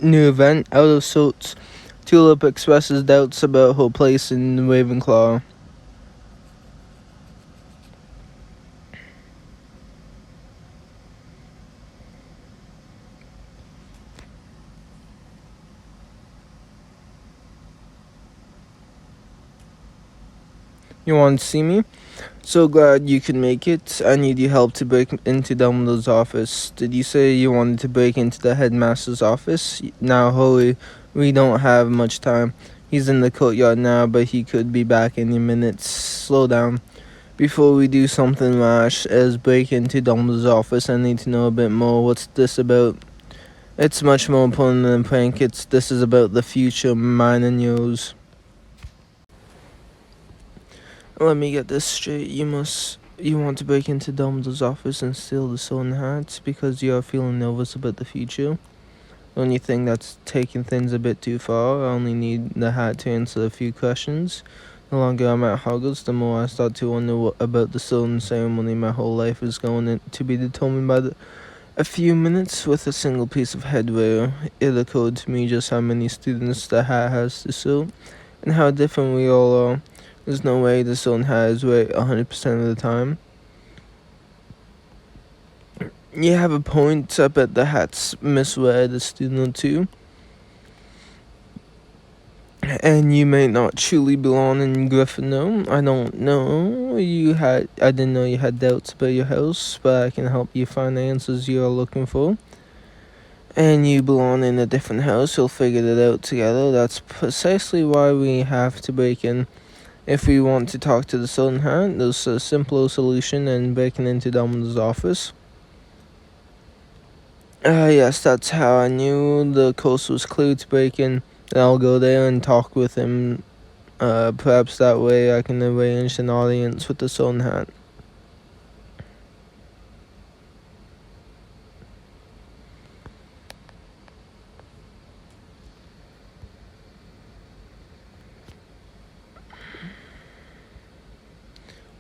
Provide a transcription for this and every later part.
New event, out of sorts. Tulip expresses doubts about her place in Ravenclaw. You want to see me? So glad you could make it. I need your help to break into Dumbledore's office. Did you say you wanted to break into the headmaster's office? Now hurry, we don't have much time. He's in the courtyard now, but he could be back any minute. Slow down. Before we do something rash as break into Dumbledore's office, I need to know a bit more. What's this about? It's much more important than a prank. This is about the future, mine and yours. Let me get this straight. You want to break into Dumbledore's office and steal the Sword Hat because you are feeling nervous about the future? Don't you think that's taking things a bit too far? I only need the hat to answer a few questions. The longer I'm at Hogwarts, the more I start to wonder about the Sword Ceremony. My whole life is going to be determined by a few minutes with a single piece of headwear. It occurred to me just how many students the hat has to serve, and how different we all are. There's no way the Sword Hat is right 100% of the time. You have a point. I bet the hat's misread a student or two. And you may not truly belong in Gryffindor. I don't know. I didn't know you had doubts about your house, but I can help you find the answers you are looking for. And you belong in a different house. We'll figure it out together. That's precisely why we have to break in. If we want to talk to the Sword Hat, there's a simpler solution than breaking into Dumbledore's office. Yes, that's how I knew the coast was clear to break in. And I'll go there and talk with him. Perhaps that way I can arrange an audience with the Sword Hat.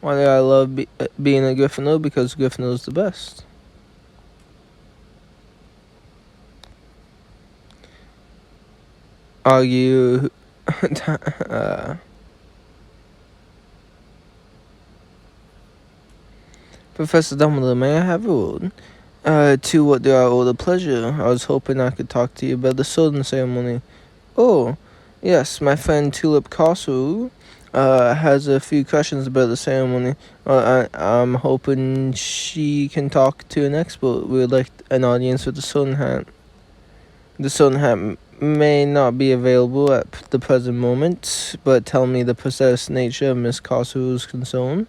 Why do I love being a Gryffindor? Because Gryffindor's the best. Are you... Professor Dumbledore, may I have a word? To what do I owe the pleasure? I was hoping I could talk to you about the Sword Ceremony. Oh, yes, my friend Tulip Kosu has a few questions about the ceremony. I'm hoping she can talk to an expert. We would like an audience with the Sword Hat. The Sword Hat may not be available at the present moment, but tell me the precise nature of Miss Kosu's concern.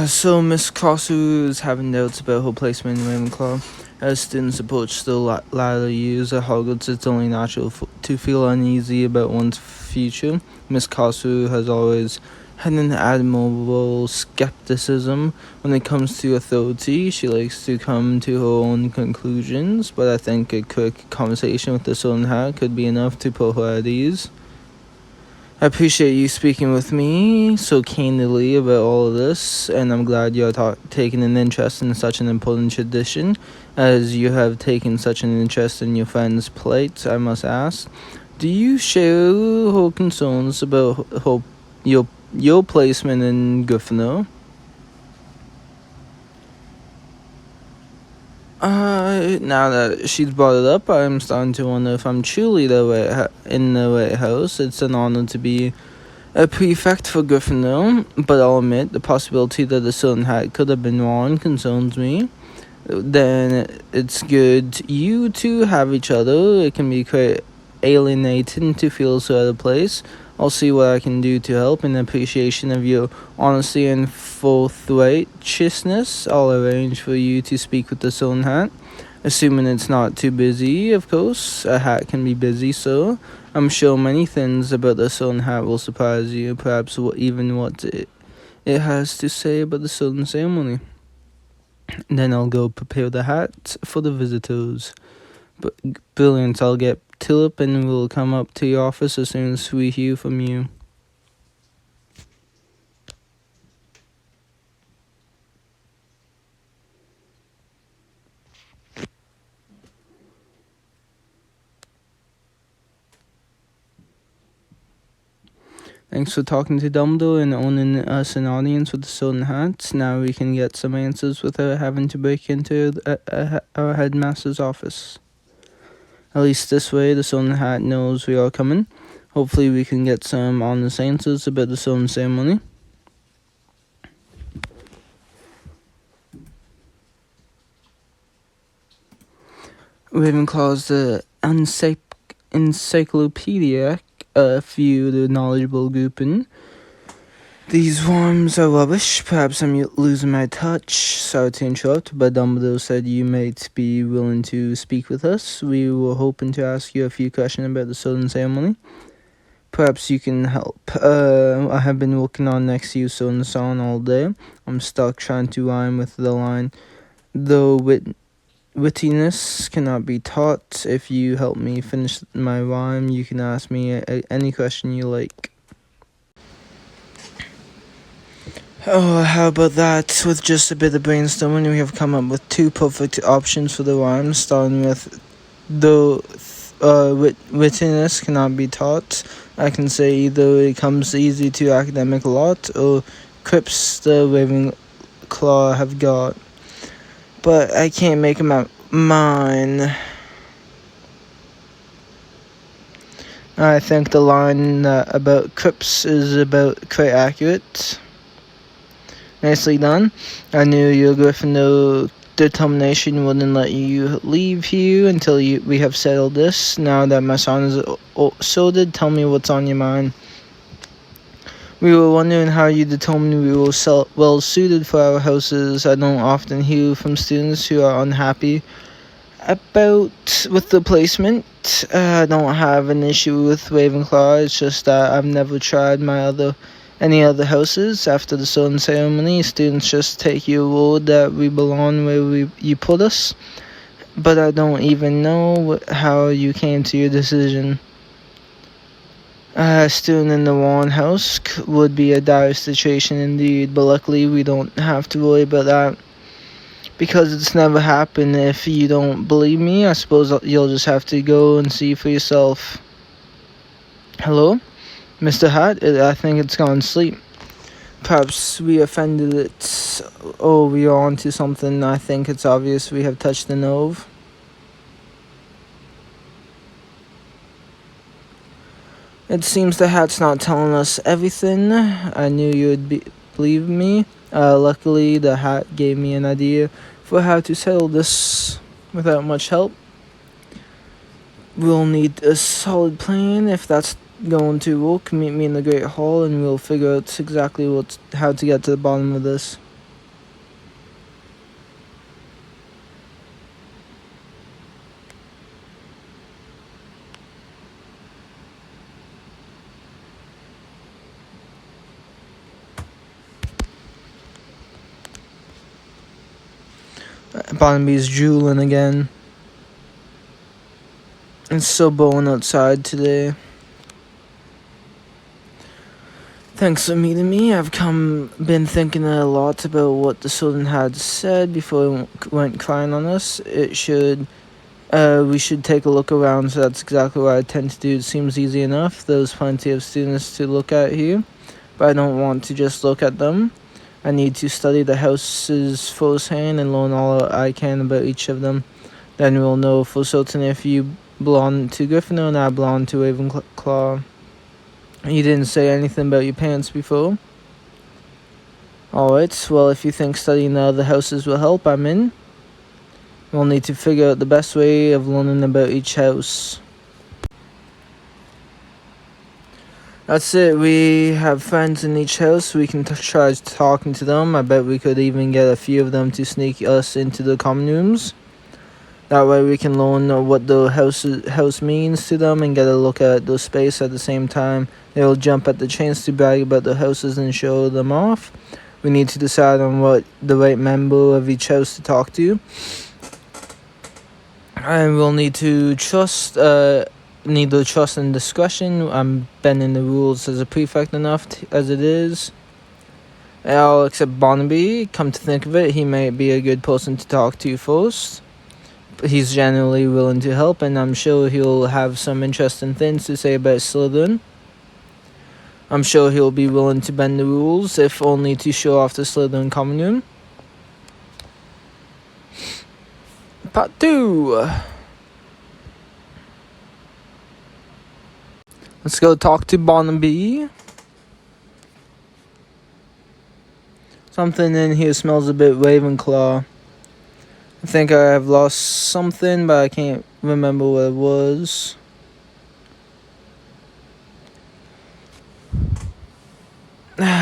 So Miss Kosu is having doubts about her placement in Ravenclaw. As students approach the latter years at Hogwarts, it's only natural to feel uneasy about one's future. Miss Kosu has always had an admirable skepticism when it comes to authority. She likes to come to her own conclusions, but I think a quick conversation with the Sword Hat could be enough to put her at ease. I appreciate you speaking with me so candidly about all of this, and I'm glad you're taking an interest in such an important tradition, as you have taken such an interest in your friend's plight. I must ask, do you share her concerns about your placement in Gryffindor? Now that she's brought it up, I'm starting to wonder if I'm truly in the right house. It's an honor to be a prefect for Gryffindor, but I'll admit the possibility that the Sword Hat could have been wrong concerns me. Then it's good you two have each other. It can be quite alienating to feel so out of place. I'll see what I can do to help in appreciation of your honesty and forthrightness. I'll arrange for you to speak with the Sword Hat. Assuming it's not too busy, of course. A hat can be busy, so I'm sure many things about the Sword Hat will surprise you, perhaps even what it has to say about the Sword Ceremony. Then I'll go prepare the hat for the visitors. Brilliant, I'll get Tulip and we'll come up to your office as soon as we hear from you. Thanks for talking to Dumbledore and owning us an audience with the Stolen Hats. Now we can get some answers without having to break into our headmaster's office. At least this way the Stolen Hat knows we are coming. Hopefully we can get some honest answers about the Stolen Ceremony. Ravenclaw is the encyclopedia few the knowledgeable grouping. These worms are rubbish. Perhaps I'm losing my touch. Sorry to interrupt, but Dumbledore said you might be willing to speak with us. We were hoping to ask you a few questions about the Stolen Ceremony. Perhaps you can help. I have been working on Next Use Stolen Song all day. I'm stuck trying to rhyme with the line, though wittiness cannot be taught. If you help me finish my rhyme, you can ask me any question you like. Oh, how about that? With just a bit of brainstorming, we have come up with two perfect options for the rhyme, starting with though wittiness cannot be taught. I can say either it comes easy to academic lot, or quips the Ravenclaw have got. But I can't make them out mine. I think the line about quips is about quite accurate. Nicely done. I knew your Gryffindor determination wouldn't let you leave here until we have settled this. Now that my song is sorted, tell me what's on your mind. We were wondering how you determined we were well suited for our houses. I don't often hear from students who are unhappy with the placement. I don't have an issue with Ravenclaw. It's just that I've never tried any other houses. After the Stolen Ceremony, students just take your word that we belong where you put us. But I don't even know how you came to your decision. A student in the Wand House would be a dire situation indeed, but luckily we don't have to worry about that, because it's never happened. If you don't believe me, I suppose you'll just have to go and see for yourself. Hello? Mr. Hat? I think it's gone to sleep. Perhaps we offended it, or we are onto something. I think it's obvious we have touched the nerve. It seems the Hat's not telling us everything. I knew you would believe me. Luckily, the Hat gave me an idea for how to settle this without much help. We'll need a solid plan. If that's going to work, meet me in the Great Hall and we'll figure out exactly how to get to the bottom of this. Barnaby's drooling again. It's so blowing outside today. Thanks for meeting me. I've been thinking a lot about what the Stolen had said before it went crying on us. We should take a look around, so that's exactly what I tend to do. It seems easy enough. There's plenty of students to look at here, but I don't want to just look at them. I need to study the houses firsthand and learn all I can about each of them. Then we'll know for certain if you belong to Gryffindor and I belong to Ravenclaw. You didn't say anything about your parents before. Alright, well, if you think studying the other houses will help, I'm in. We'll need to figure out the best way of learning about each house. That's it. We have friends in each house. We can try talking to them. I bet we could even get a few of them to sneak us into the common rooms. That way we can learn what the house means to them and get a look at the space at the same time. They'll jump at the chance to brag about the houses and show them off. We need to decide on what the right member of each house to talk to. And we'll need to trust and discretion. I'm bending the rules as a prefect enough as it is. I'll accept Barnaby. Come to think of it, he might be a good person to talk to first. He's generally willing to help, and I'm sure he'll have some interesting things to say about Slytherin. I'm sure he'll be willing to bend the rules, if only to show off the Slytherin common room. Part 2. Let's go talk to Barnaby. Something in here smells a bit Ravenclaw. I think I have lost something, but I can't remember what it was.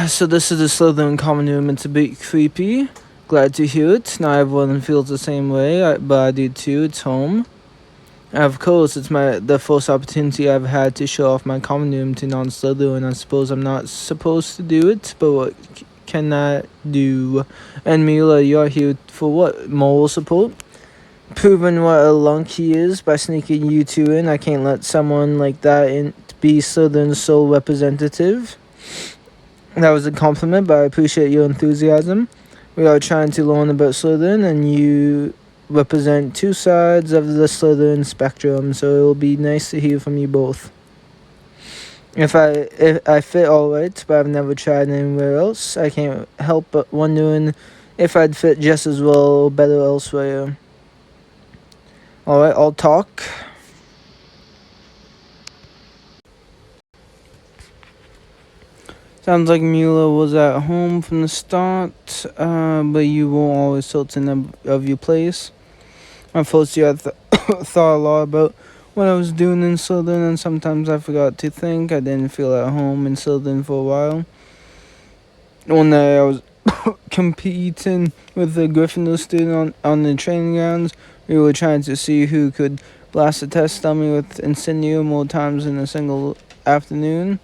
So this is the Slytherin common room. It's a bit creepy. Glad to hear it. Not everyone feels the same way, but I do too. It's home. Of course, it's the first opportunity I've had to show off my common room to non-Slytherin. I suppose I'm not supposed to do it, but what can I do? And Mila, you're here for what? Moral support? Proving what a lunk he is by sneaking you two in. I can't let someone like that be Slytherin's sole representative. That was a compliment, but I appreciate your enthusiasm. We are trying to learn about Slytherin, and you represent two sides of the Slytherin spectrum, so it will be nice to hear from you both. If I fit all right, but I've never tried anywhere else, I can't help but wondering if I'd fit just as well or better elsewhere. Alright, I'll talk. Sounds like Mula was at home from the start, but you weren't always certain of your place. At first, you had thought a lot about what I was doing in Slytherin, and sometimes I forgot to think. I didn't feel at home in Slytherin for a while. One day, I was competing with a Gryffindor student on the training grounds. We were trying to see who could blast a test dummy with Incendio more times in a single afternoon.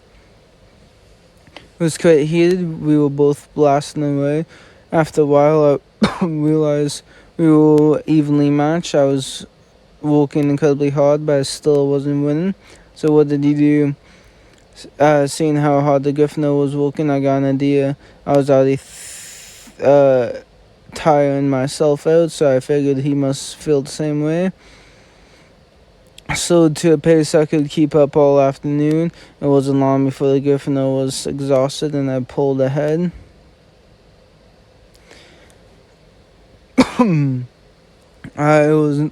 It was quite heated. We were both blasting away. After a while, I realized we were evenly matched. I was working incredibly hard, but I still wasn't winning. So what did you do? Seeing how hard the Gryffindor was working, I got an idea. I was already tiring myself out, so I figured he must feel the same way. So to a pace I could keep up all afternoon. It wasn't long before the Gryffindor was exhausted and I pulled ahead. I was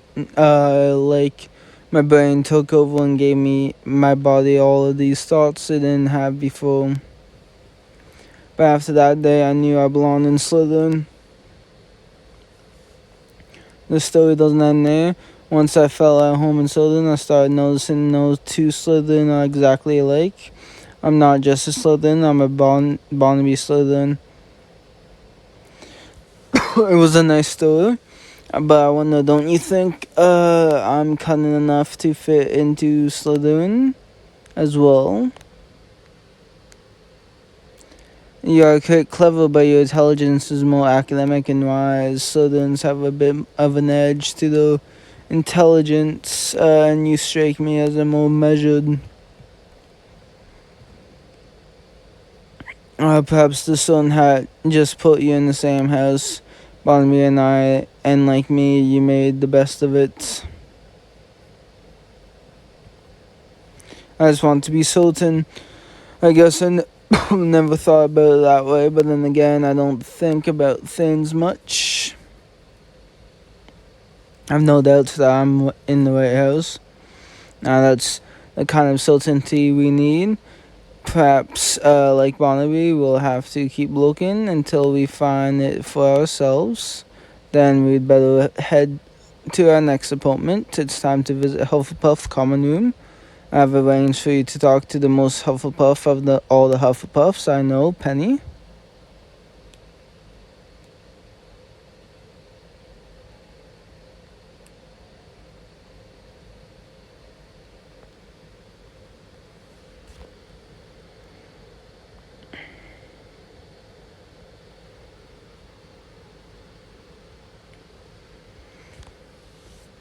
like my brain took over and gave my body all of these thoughts it didn't have before. But after that day I knew I belonged in Slytherin. The story doesn't end there. Once I felt at home in Slytherin, I started noticing those two Slytherin are exactly alike. I'm not just a Slytherin, I'm a Barnaby Slytherin. It was a nice story, but I wonder, don't you think I'm cunning enough to fit into Slytherin as well? You are quite clever, but your intelligence is more academic and wise. Slytherins have a bit of an edge to their intelligence, and you strike me as a more measured. Perhaps the sun had just put you in the same house, Barnaby and I, and like me, you made the best of it. I just want to be certain. I guess I never thought about it that way, but then again, I don't think about things much. I've no doubts that I'm in the right house. Now that's the kind of certainty we need. Perhaps, like Barnaby, we'll have to keep looking until we find it for ourselves. Then we'd better head to our next appointment. It's time to visit Hufflepuff Common Room. I've arranged for you to talk to the most Hufflepuff of all the Hufflepuffs I know, Penny.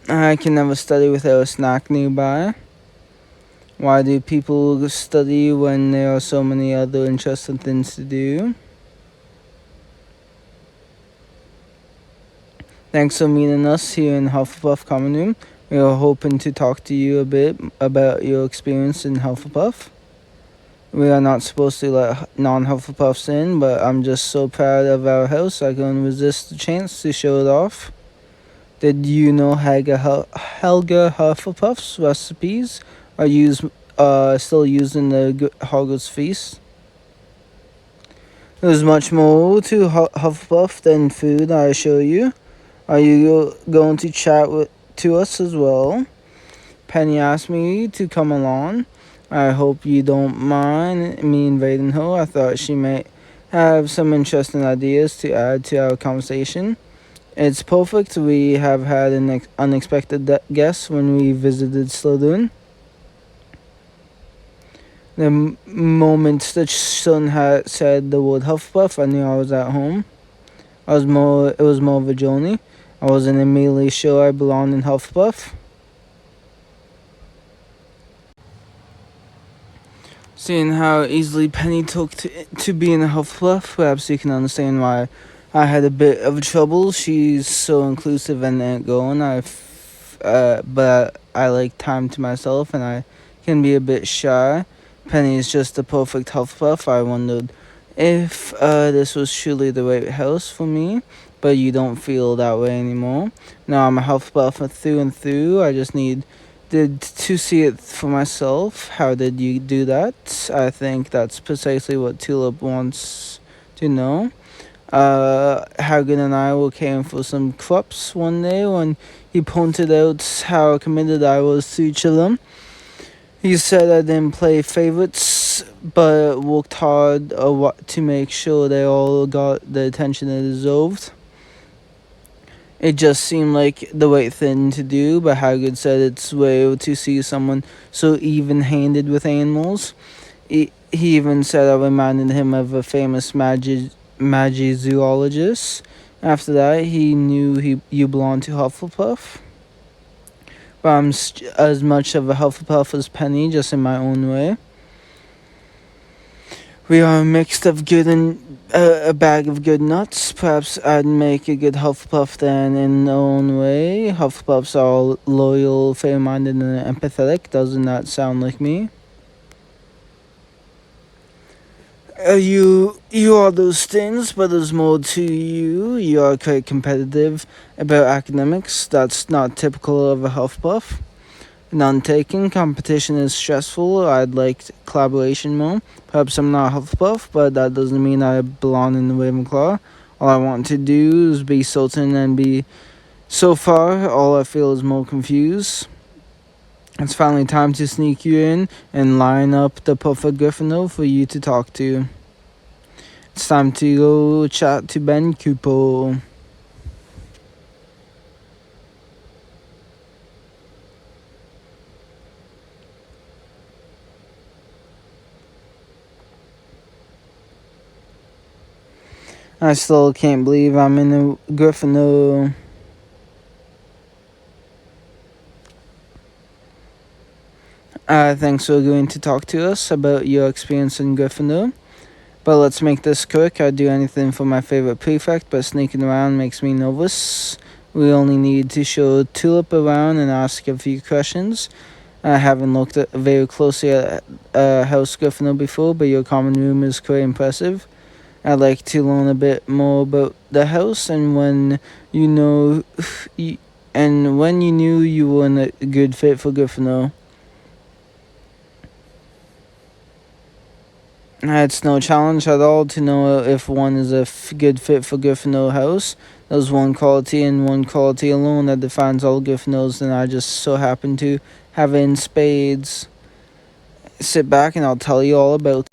I can never study without a snack nearby. Why do people study when there are so many other interesting things to do? Thanks for meeting us here in Hufflepuff Common Room. We are hoping to talk to you a bit about your experience in Hufflepuff. We are not supposed to let non-Hufflepuffs in, but I'm just so proud of our house I couldn't resist the chance to show it off. Did you know Helga Hufflepuff's recipes are still used in the Hogwarts feast? There's much more to Hufflepuff than food, I assure you. Are you going to to us as well? Penny asked me to come along. I hope you don't mind me invading her. I thought she might have some interesting ideas to add to our conversation. It's perfect. We have had an unexpected guest when we visited Slytherin. The moment the sun had said the word Hufflepuff, I knew I was at home. It was more of a journey. I wasn't immediately sure I belonged in Hufflepuff. Seeing how easily Penny took to being a Hufflepuff, perhaps you can understand why I had a bit of trouble. She's so inclusive and outgoing. But I like time to myself, and I can be a bit shy. Penny is just the perfect Hufflepuff. I wondered if this was truly the right house for me, but you don't feel that way anymore. Now I'm a Hufflepuff through and through. I just need to see it for myself. How did you do that? I think that's precisely what Tulip wants to know. Hagrid and I were caring for some crops one day when he pointed out how committed I was to each of them. He said I didn't play favorites, but worked hard to make sure they all got the attention they deserved. It just seemed like the right thing to do, but Hagrid said it's rare to see someone so even-handed with animals. He even said I reminded him of a famous zoologist. After that, he knew you belonged to Hufflepuff. But I'm as much of a Hufflepuff as Penny, just in my own way. We are a mix of good and a bag of good nuts. Perhaps I'd make a good Hufflepuff then in their own way. Hufflepuffs are loyal, fair-minded, and empathetic. Doesn't that sound like me? You are those things, but there's more to you. You are quite competitive about academics. That's not typical of a Hufflepuff. None-taking. Competition is stressful. I'd like collaboration more. Perhaps I'm not a Hufflepuff, but that doesn't mean I belong in the Ravenclaw. All I want to do is be certain and be... So far, all I feel is more confused. It's finally time to sneak you in and line up the perfect Gryffindor for you to talk to. It's time to go chat to Ben Cooper. I still can't believe I'm in a Gryffindor. Thanks for agreeing to talk to us about your experience in Gryffindor. But let's make this quick. I'd do anything for my favorite prefect, but sneaking around makes me nervous. We only need to show Tulip around and ask a few questions. I haven't looked very closely at House Gryffindor before, but your common room is quite impressive. I'd like to learn a bit more about the house and when you knew you were a good fit for Gryffindor. It's no challenge at all to know if one is a good fit for Gryffindor house. There's one quality and one quality alone that defines all Gryffindors, and I just so happen to have it in spades. Sit back and I'll tell you all about it.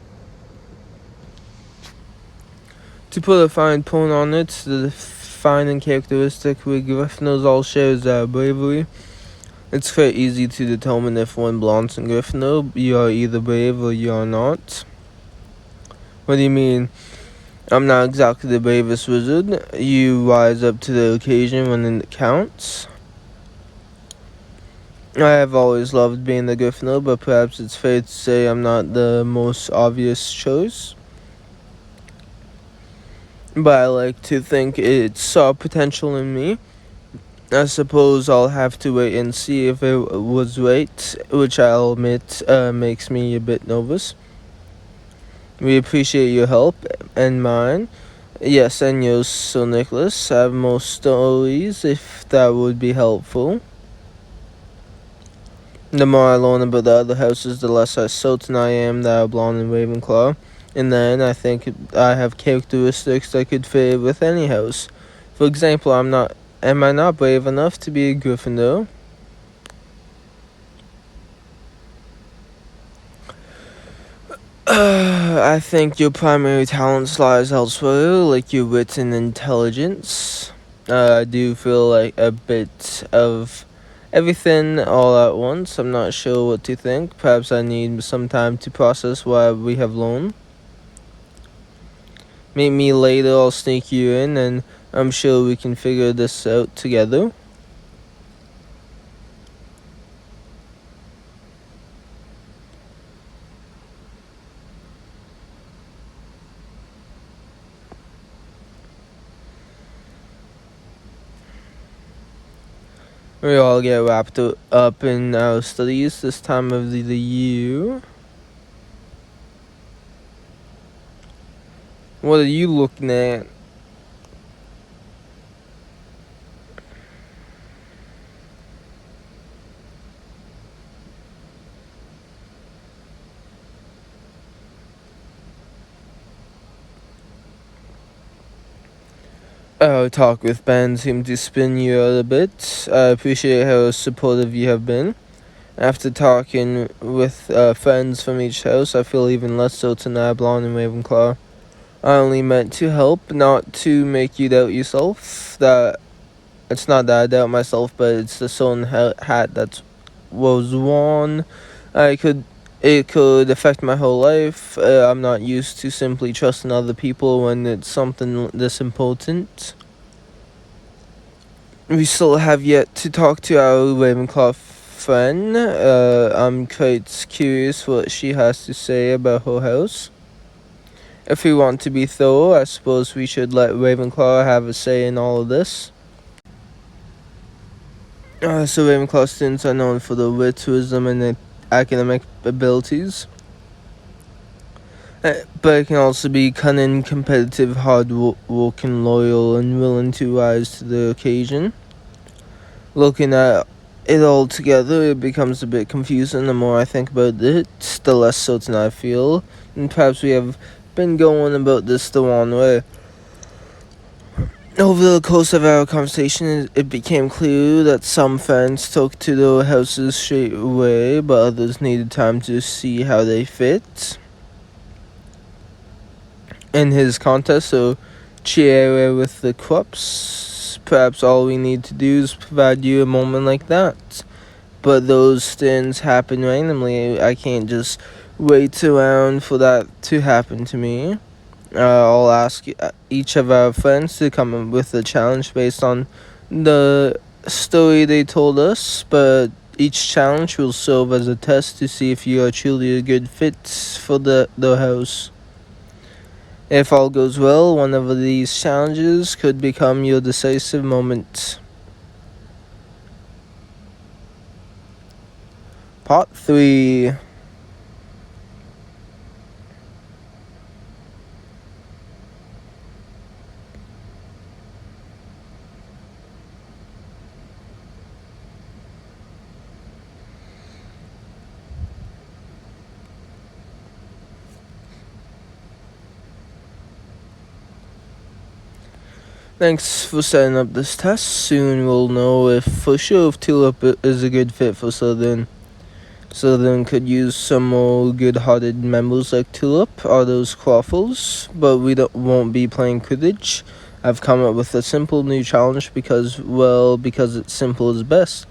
To put a fine point on it, the defining characteristic we Gryffindors all share is bravery. It's quite easy to determine if one belongs in Gryffindor. You are either brave or you are not. What do you mean? I'm not exactly the bravest wizard. You rise up to the occasion when it counts. I have always loved being the Gryffindor, but perhaps it's fair to say I'm not the most obvious choice. But I like to think it saw potential in me. I suppose I'll have to wait and see if it was right, which I'll admit makes me a bit nervous. We appreciate your help and mine. Yes, and yours, Sir Nicholas. I have more stories if that would be helpful. The more I learn about the other houses, the less certain I am that I belong in Ravenclaw. And then I think I have characteristics that could fit with any house. For example, am I not brave enough to be a Gryffindor? I think your primary talents lies elsewhere, like your wit and intelligence. I do feel like a bit of everything all at once. I'm not sure what to think. Perhaps I need some time to process what we have learned. Meet me later, I'll sneak you in, and I'm sure we can figure this out together. We all get wrapped up in our studies this time of the year. What are you looking at? Our talk with Ben seemed to spin you out a bit. I appreciate how supportive you have been. After talking with friends from each house, I feel even less certain I belong in Ravenclaw. I only meant to help, not to make you doubt yourself. That it's not that I doubt myself, but it's the certain hat that was worn. It could affect my whole life. I'm not used to simply trusting other people when it's something this important. We still have yet to talk to our Ravenclaw friend. I'm quite curious what she has to say about her house. If we want to be thorough, I suppose we should let Ravenclaw have a say in all of this. So Ravenclaw students are known for their wit, wisdom, and their academic abilities. But it can also be cunning, competitive, hard-working, loyal, and willing to rise to the occasion. Looking at it all together, it becomes a bit confusing. The more I think about it, the less certain I feel. And perhaps we have been going about this the wrong way. Over the course of our conversation, it became clear that some fans took to their houses straight away, but others needed time to see how they fit in his contest. So, cheer with the crops. Perhaps all we need to do is provide you a moment like that. But those things happen randomly. I can't just wait around for that to happen to me. I'll ask each of our friends to come up with a challenge based on the story they told us, but each challenge will serve as a test to see if you are truly a good fit for the house. If all goes well, one of these challenges could become your decisive moment. Part 3. Thanks for setting up this test. Soon we'll know if for sure if Tulip is a good fit for Slytherin. Slytherin could use some more good-hearted members like Tulip or those Quaffles, but won't be playing Quidditch. I've come up with a simple new challenge because it's simple is best.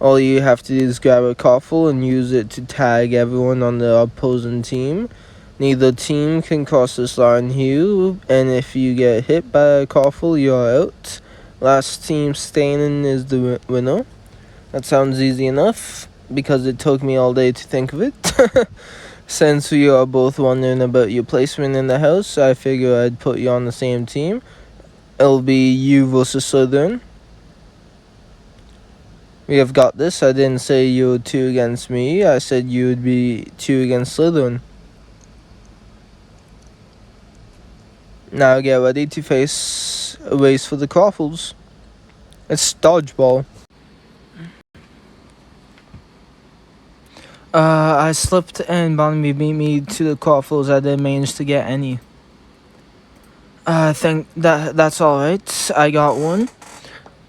All you have to do is grab a Quaffle and use it to tag everyone on the opposing team. Neither team can cross this line here, and if you get hit by a Quaffle, you're out. Last team standing is the winner. That sounds easy enough, because it took me all day to think of it. Since we are both wondering about your placement in the house, I figure I'd put you on the same team. It'll be you versus Slytherin. We have got this. I didn't say you were 2 against me. I said you would be 2 against Slytherin. Now get ready to face a race for the Quaffles. It's dodgeball. I slipped and Barnaby beat me to the Quaffles. I didn't manage to get any. I think that's alright. I got one.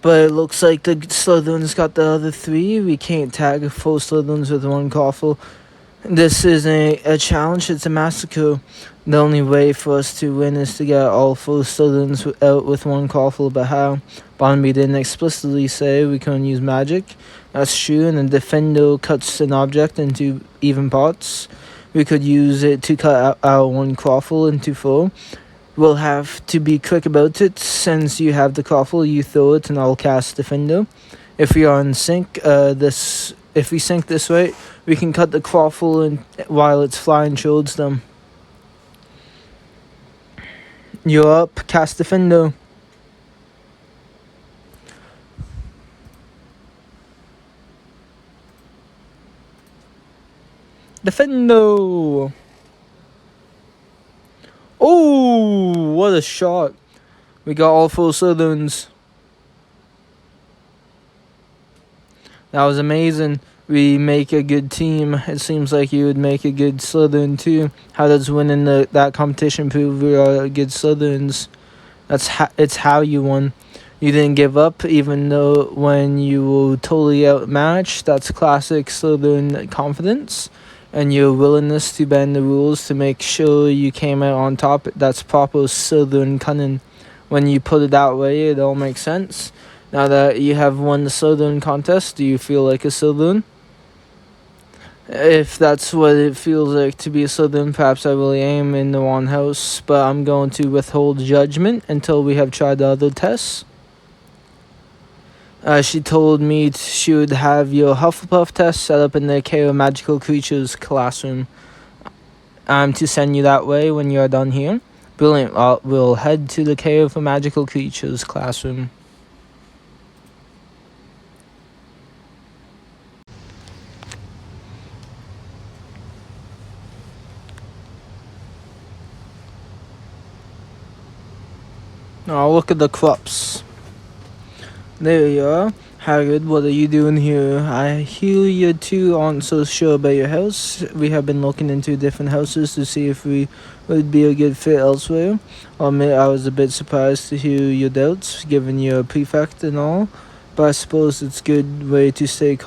But it looks like the Slytherins got the other three. We can't tag 4 Slytherins with 1 Quaffle. This isn't a challenge, it's a massacre. The only way for us to win is to get all 4 Slytherins out with 1 Quaffle, but how? Barnaby didn't explicitly say we couldn't use magic. That's true, and the Defendo cuts an object into even parts. We could use it to cut our 1 Quaffle into 4. We'll have to be quick about it. Since you have the Quaffle, you throw it and I'll cast Defendo. If we are in sync, if we sync this right, we can cut the Quaffle while it's flying towards them. You're up, cast Defendo. Defendo! Oh, what a shot. We got all 4 Slytherins. That was amazing. We make a good team. It seems like you would make a good Slytherin too. How does winning that competition prove we are good Slytherins? It's how you won. You didn't give up even though when you were totally outmatched. That's classic Slytherin confidence. And your willingness to bend the rules to make sure you came out on top. That's proper Slytherin cunning. When you put it that way, it all makes sense. Now that you have won the Slytherin contest, do you feel like a Slytherin? If that's what it feels like to be a Slytherin, perhaps I really am in the wrong house, but I'm going to withhold judgment until we have tried the other tests. She told me she would have your Hufflepuff test set up in the Care of Magical Creatures classroom. I'm to send you that way when you're done here. Brilliant. We'll head to the Care of Magical Creatures classroom. Oh, look at the Krups. There you are. Hagrid, what are you doing here? I hear you two aren't so sure about your house. We have been looking into different houses to see if we would be a good fit elsewhere. I'll admit I was a bit surprised to hear your doubts, given you're a prefect and all. But I suppose it's a good way to stay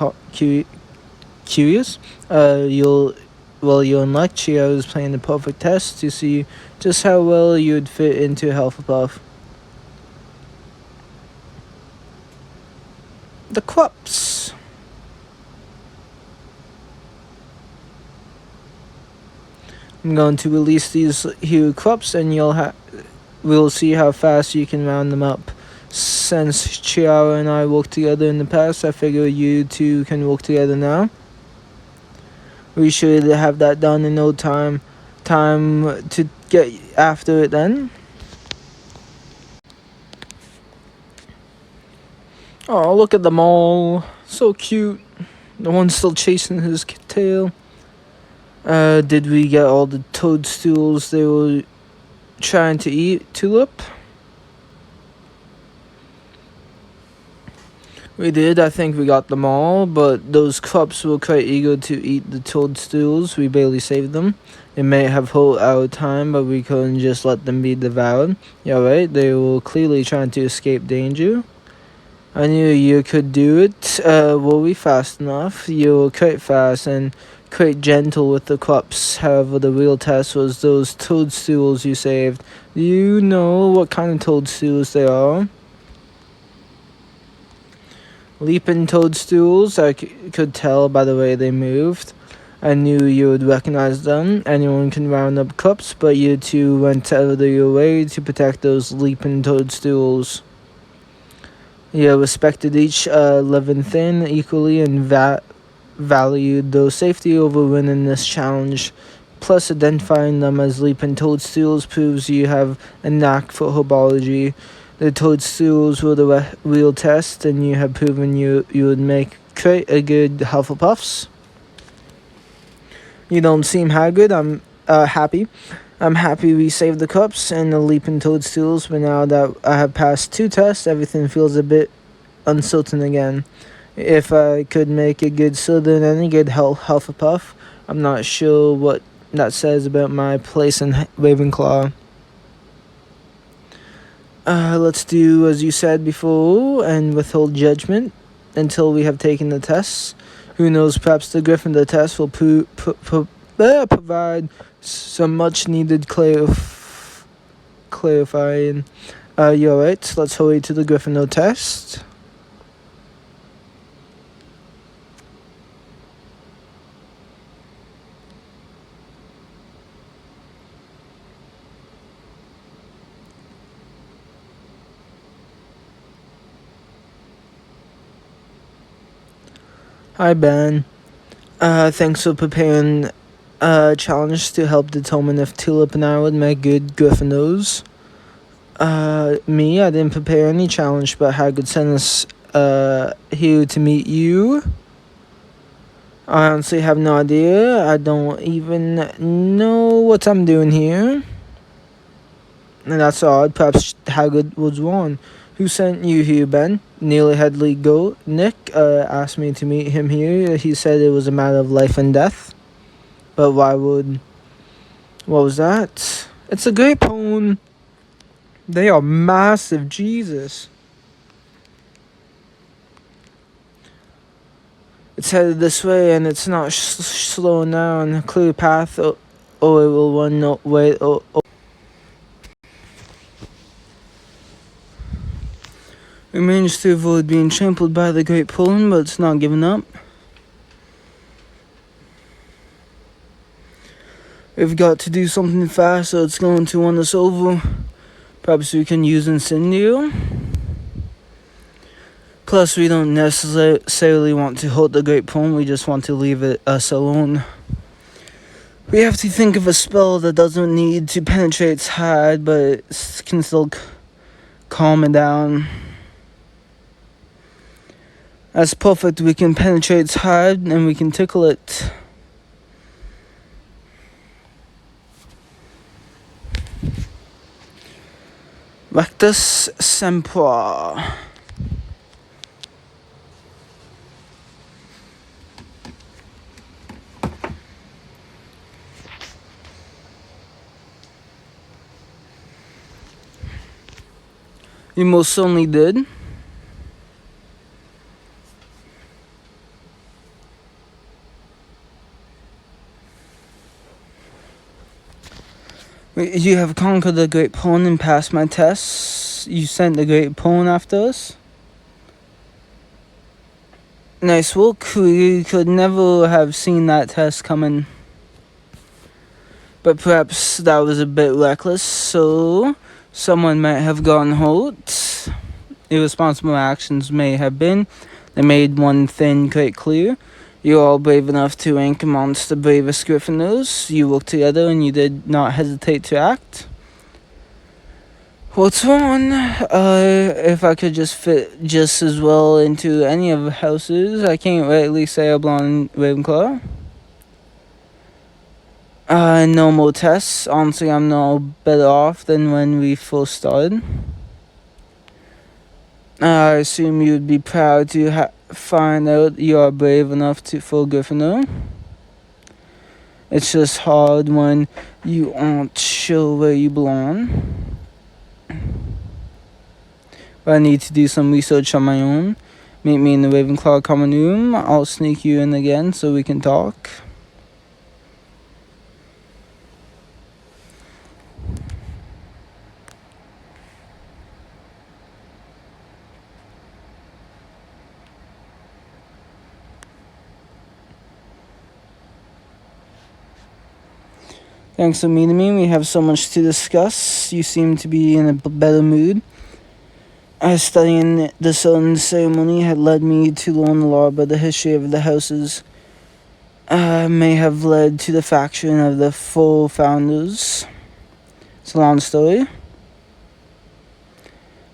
curious. You're in lecture. I was playing the perfect test to see just how well you'd fit into Hufflepuff. The Krups. I'm going to release these here Krups, and we'll see how fast you can round them up. Since Chiara and I worked together in the past, I figure you two can work together now. We should have that done in no time. Time to get after it then. Oh, look at them all. So cute. The one's still chasing his tail. Did we get all the toadstools they were trying to eat, Tulip? We did. I think we got them all, but those Krups were quite eager to eat the toadstools. We barely saved them. It may have hurt our time, but we couldn't just let them be devoured. Yeah, right. They were clearly trying to escape danger. I knew you could do it. Were we fast enough? You were quite fast and quite gentle with the Krups. However, the real test was those toadstools you saved. Do you know what kind of toadstools they are? Leaping toadstools. I could tell by the way they moved. I knew you would recognize them. Anyone can round up Krups, but you two went out of your way to protect those leaping toadstools. You respected each living thing equally and valued their safety over winning this challenge. Plus, identifying them as leaping toadstools proves you have a knack for herbology. The toadstools were the real test, and you have proven you would make quite a good Hufflepuffs. You don't seem haggard. I'm happy. I'm happy we saved the cups and the leaping toadstools, but now that I have passed 2 tests, everything feels a bit uncertain again. If I could make a good Slytherin and a good Hufflepuff, I'm not sure what that says about my place in Ravenclaw. Let's do as you said before and withhold judgment until we have taken the tests. Who knows, perhaps the Gryffindor test will provide some much needed clarifying. You're right, let's hurry to the Gryffindor test. Hi Ben. Thanks for preparing a challenge to help determine if Tulip and I would make good Gryffindors. Me, I didn't prepare any challenge, but Hagrid sent us here to meet you. I honestly have no idea. I don't even know what I'm doing here. And that's odd. Perhaps Hagrid was wrong. Who sent you here, Ben? Nearly Headley Go. Nick asked me to meet him here. He said it was a matter of life and death. But why would... What was that? It's a great poem. They are massive. Jesus. It's headed this way and it's not slowing down. Clear path or it will run no way. We managed to avoid being trampled by the Great Poland, but it's not giving up. We've got to do something fast or it's going to run us over. Perhaps we can use Incendio. Plus, we don't necessarily want to hurt the Great Poland, we just want to leave us alone. We have to think of a spell that doesn't need to penetrate its hide, but can still calm it down. That's perfect. We can penetrate its hide and we can tickle it. Rectus Semper. You most certainly did. You have conquered the Great Poland and passed my tests. You sent the Great Poland after us. Nice work. We could never have seen that test coming. But perhaps that was a bit reckless, so someone might have gotten hurt. Irresponsible actions may have been. They made one thing quite clear. You're all brave enough to rank amongst the bravest Gryffindors. You worked together and you did not hesitate to act. What's wrong? If I could just fit just as well into any of the houses, I can't rightly say I belong in Ravenclaw. No more tests. Honestly, I'm no better off than when we first started. I assume you'd be proud to find out you are brave enough for Gryffindor. It's just hard when you aren't sure where you belong. But I need to do some research on my own. Meet me in the Ravenclaw common room. I'll sneak you in again so we can talk. Thanks for meeting me. We have so much to discuss. You seem to be in a better mood. Studying the certain ceremony had led me to learn a lot about the history of the houses. May have led to the faction of the 4 founders. It's a long story.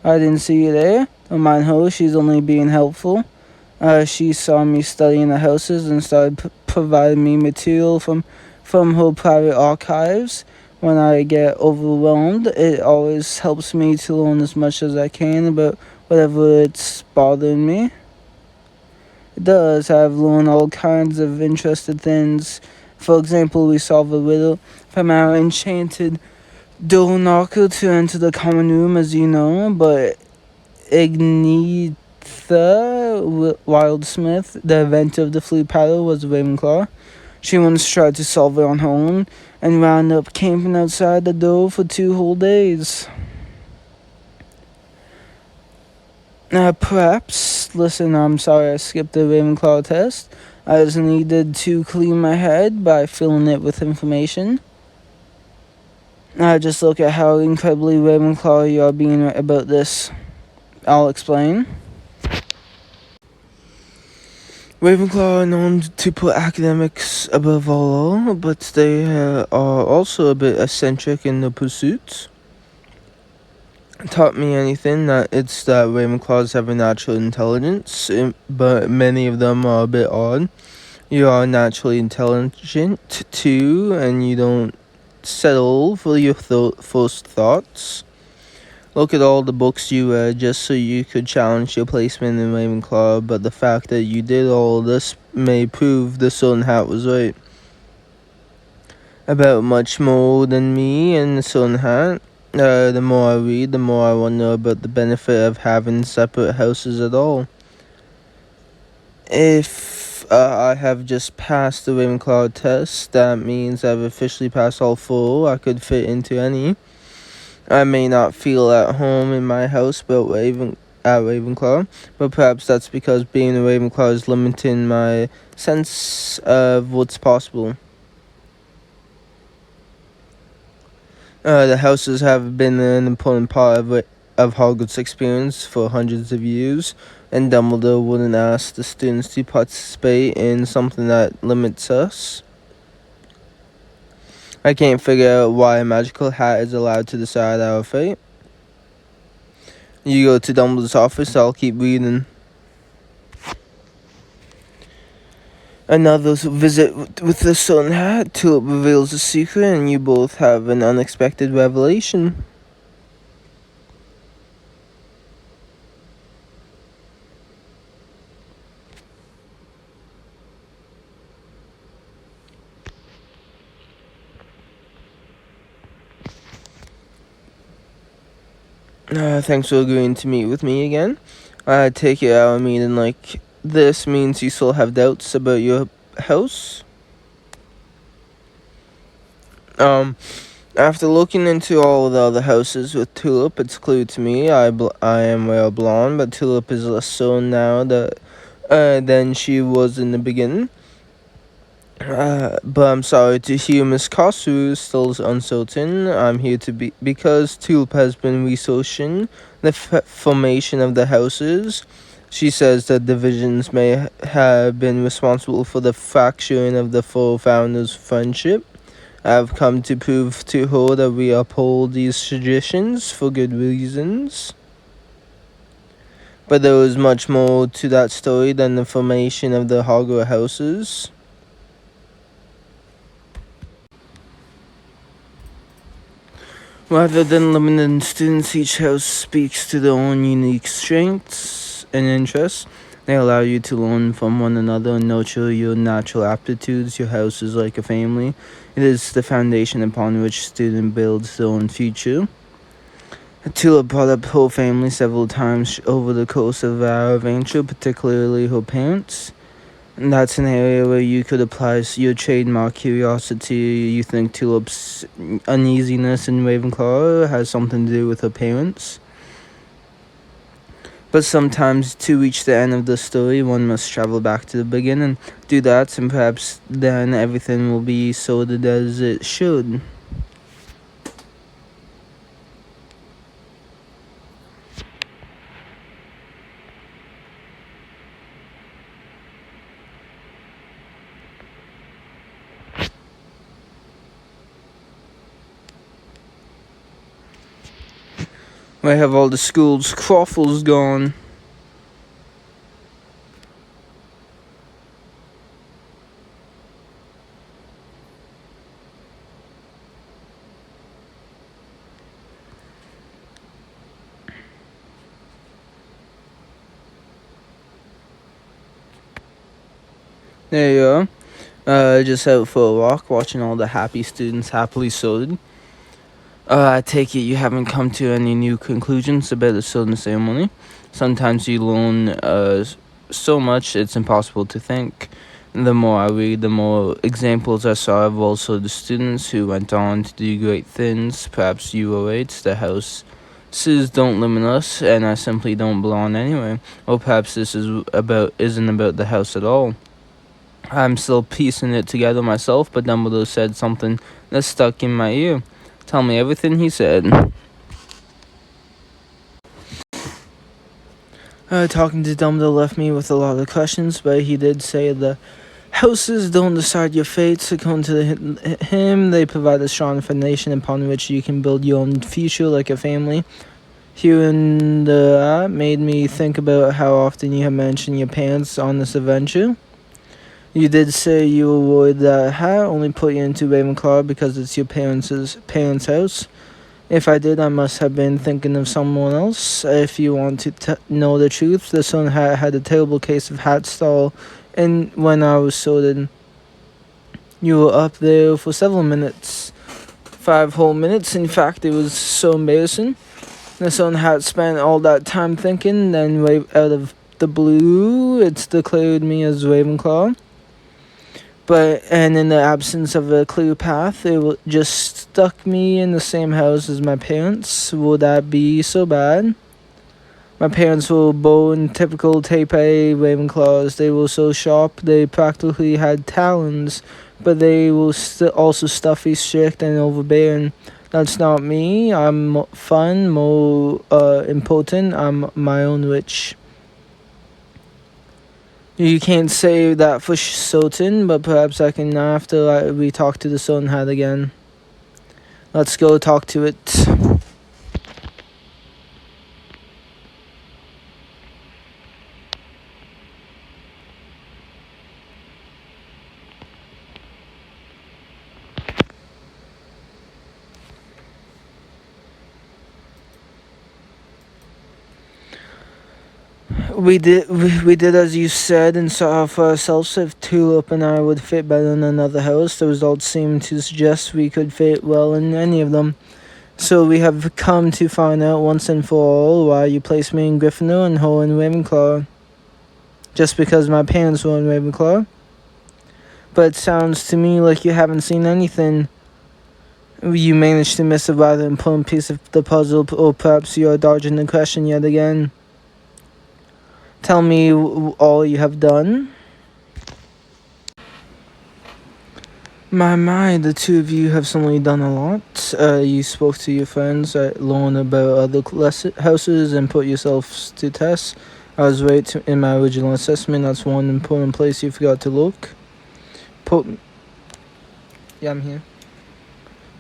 I didn't see you there. Don't mind her, she's only being helpful. She saw me studying the houses and started providing me material from her private archives. when I get overwhelmed, it always helps me to learn as much as I can about whatever it's bothering me. It does. I've learned all kinds of interesting things. For example, we solve a riddle from our enchanted door knocker to enter the common room, as you know, but Ignitha Wildsmith, the inventor of the flute paddle, was a Ravenclaw. She once tried to solve it on her own and wound up camping outside the door for 2 whole days. Perhaps, listen, I'm sorry I skipped the Ravenclaw test. I just needed to clean my head by filling it with information. Just look at how incredibly Ravenclaw you are being about this. I'll explain. Ravenclaw are known to put academics above all, but they are also a bit eccentric in their pursuits. Taught me anything, that it's that Ravenclaws have a natural intelligence, but many of them are a bit odd. You are naturally intelligent too, and you don't settle for your first thoughts. Look at all the books you read just so you could challenge your placement in Ravenclaw, but the fact that you did all this may prove the Sun Hat was right about much more than me and the Sun Hat. The more I read, the more I wonder about the benefit of having separate houses at all. If I have just passed the Ravenclaw test, that means I've officially passed all 4 I could fit into any. I may not feel at home in my house at Ravenclaw, but perhaps that's because being a Ravenclaw is limiting my sense of what's possible. The houses have been an important part of Hogwarts' experience for hundreds of years, and Dumbledore wouldn't ask the students to participate in something that limits us. I can't figure out why a magical hat is allowed to decide our fate. You go to Dumbledore's office, I'll keep reading. Another visit with the Sun Hat. Tulip reveals a secret, and you both have an unexpected revelation. Thanks for agreeing to meet with me again. I take it our meeting like this means you still have doubts about your house? After looking into all the other houses with Tulip, it's clear to me I am well blonde, but Tulip is less so now than she was in the beginning. But I'm sorry to hear Miss Kosu is still uncertain. I'm here to be because Tulip has been researching the formation of the houses. She says that divisions may have been responsible for the fracturing of the 4 founders' friendship. I've come to prove to her that we uphold these traditions for good reasons. But there is much more to that story than the formation of the Hogwarts houses. Rather than limiting students, each house speaks to their own unique strengths and interests. They allow you to learn from one another and nurture your natural aptitudes. Your house is like a family. It is the foundation upon which a student builds their own future. Tulip brought up her family several times over the course of our adventure, particularly her parents. And that's an area where you could apply your trademark curiosity. You think Tulip's uneasiness in Ravenclaw has something to do with her parents. But sometimes to reach the end of the story, one must travel back to the beginning. Do that, and perhaps then everything will be sorted as it should. Where have all the school's croffles gone? There you are. Just out for a walk, watching all the happy students happily sorted. I take it you haven't come to any new conclusions about the sorting ceremony. Sometimes you learn so much it's impossible to think. The more I read, the more examples I saw of all sorts of students who went on to do great things. Perhaps you were right. The houses don't limit us, and I simply don't belong anywhere. Or perhaps this isn't about the house at all. I'm still piecing it together myself, but Dumbledore said something that stuck in my ear. Tell me everything he said. Talking to Dumbledore left me with a lot of questions, but he did say the houses don't decide your fates. According to him, they provide a strong foundation upon which you can build your own future like a family. Hearing that made me think about how often you have mentioned your parents on this adventure. You did say you were worried that hat only put you into Ravenclaw because it's your parents' house. If I did, I must have been thinking of someone else. If you want to know the truth, the Sun Hat had a terrible case of hat stall, and when I was sorted, you were up there for several minutes. 5 whole minutes, in fact, it was so embarrassing. The Sun Hat spent all that time thinking, then right out of the blue, it's declared me as Ravenclaw. And in the absence of a clear path, it just stuck me in the same house as my parents. Would that be so bad? My parents were born typical type A Ravenclaws. They were so sharp, they practically had talons, but they were also stuffy, strict, and overbearing. That's not me. I'm fun, more important. I'm my own witch. You can't say that for certain, but perhaps I can after we talk to the Sun Hat again. Let's go talk to it. We did as you said and saw for ourselves if Tulip and I would fit better in another house. The results seem to suggest we could fit well in any of them. So we have come to find out once and for all why you placed me in Gryffindor and her in Ravenclaw. Just because my parents were in Ravenclaw? But it sounds to me like you haven't seen anything. You managed to miss a rather important piece of the puzzle, or perhaps you are dodging the question yet again. Tell me all you have done. My, the two of you have certainly done a lot. You spoke to your friends, learned about other houses, and put yourselves to test. I was right in my original assessment. That's one important place you forgot to look. Yeah, I'm here.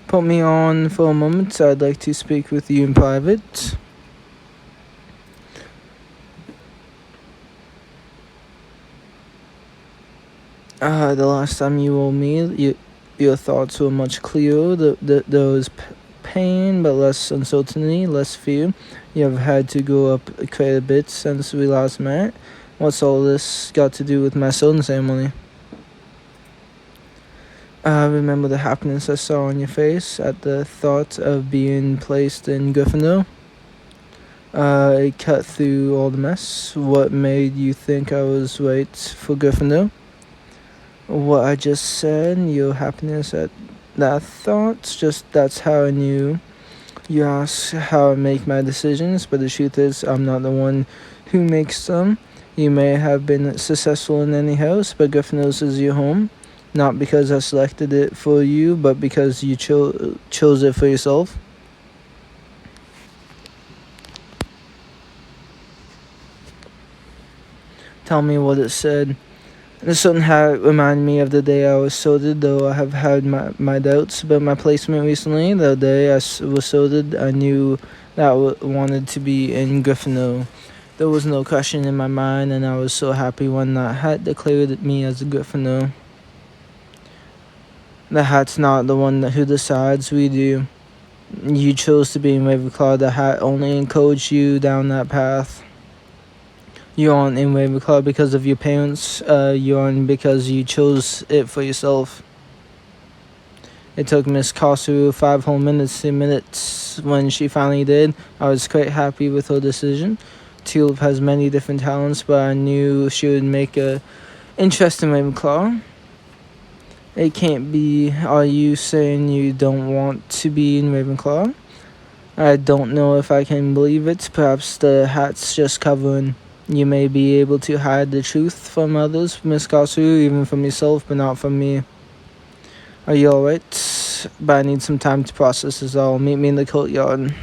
Put me on for a moment. I'd like to speak with you in private. The last time you were me, your thoughts were much clearer. There was pain, but less uncertainty, less fear. You have had to grow up quite a bit since we last met. What's all this got to do with my sorting ceremony? I remember the happiness I saw on your face at the thought of being placed in Gryffindor. It cut through all the mess. What made you think I was right for Gryffindor? What I just said, your happiness at that thought, that's how I knew. You ask how I make my decisions, but the truth is I'm not the one who makes them. You may have been successful in any house, but Gryffindor's is your home. Not because I selected it for you, but because you chose it for yourself. Tell me what it said. This certain hat reminded me of the day I was sorted, though I have had my doubts about my placement recently. The day I was sorted, I knew that I wanted to be in Gryffindor. There was no question in my mind, and I was so happy when that hat declared me as a Gryffindor. The hat's not the one who decides, we do. You chose to be in Ravenclaw. The hat only encouraged you down that path. You aren't in Ravenclaw because of your parents. You aren't because you chose it for yourself. It took Miss Kosu 5 whole minutes to minutes when she finally did. I was quite happy with her decision. Tulip has many different talents, but I knew she would make a interesting Ravenclaw. It can't be. Are you saying you don't want to be in Ravenclaw? I don't know if I can believe it. Perhaps the hat's just covering. You may be able to hide the truth from others, Miss Kosu, even from yourself, but not from me. Are you alright? But I need some time to process this all. Meet me in the courtyard.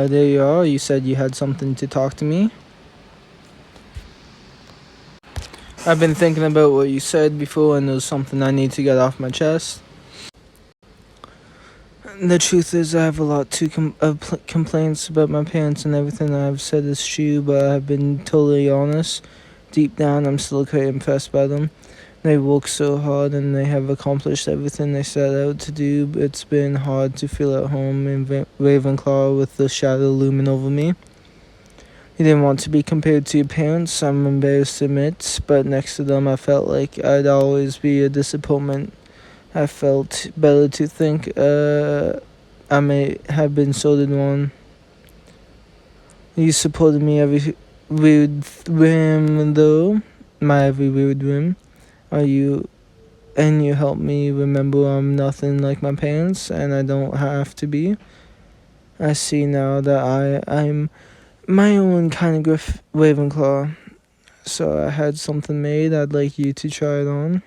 There you are. You said you had something to talk to me. I've been thinking about what you said before, and there's something I need to get off my chest. The truth is, I have a lot of complaints about my parents, and everything I've said is true, but I've been totally honest. Deep down, I'm still quite impressed by them. They work so hard, and they have accomplished everything they set out to do. It's been hard to feel at home in Ravenclaw with the shadow looming over me. You didn't want to be compared to your parents, I'm embarrassed to admit, but next to them I felt like I'd always be a disappointment. I felt better to think I may have been sorted one. You supported me every weird whim, though. My every weird whim. You helped me remember I'm nothing like my parents, and I don't have to be. I see now that I'm my own kind of Ravenclaw. So I had something made. I'd like you to try it on.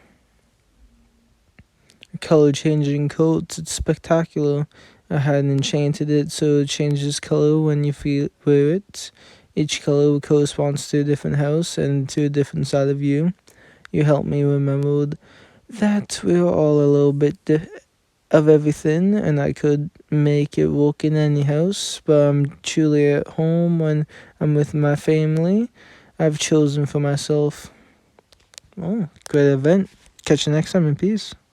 Color changing coats. It's spectacular. I had enchanted it so it changes color when you wear it. Each color corresponds to a different house and to a different side of you. You helped me remember that we're all a little bit of everything, and I could make it work in any house, but I'm truly at home when I'm with my family. I've chosen for myself. Oh, great event. Catch you next time in peace.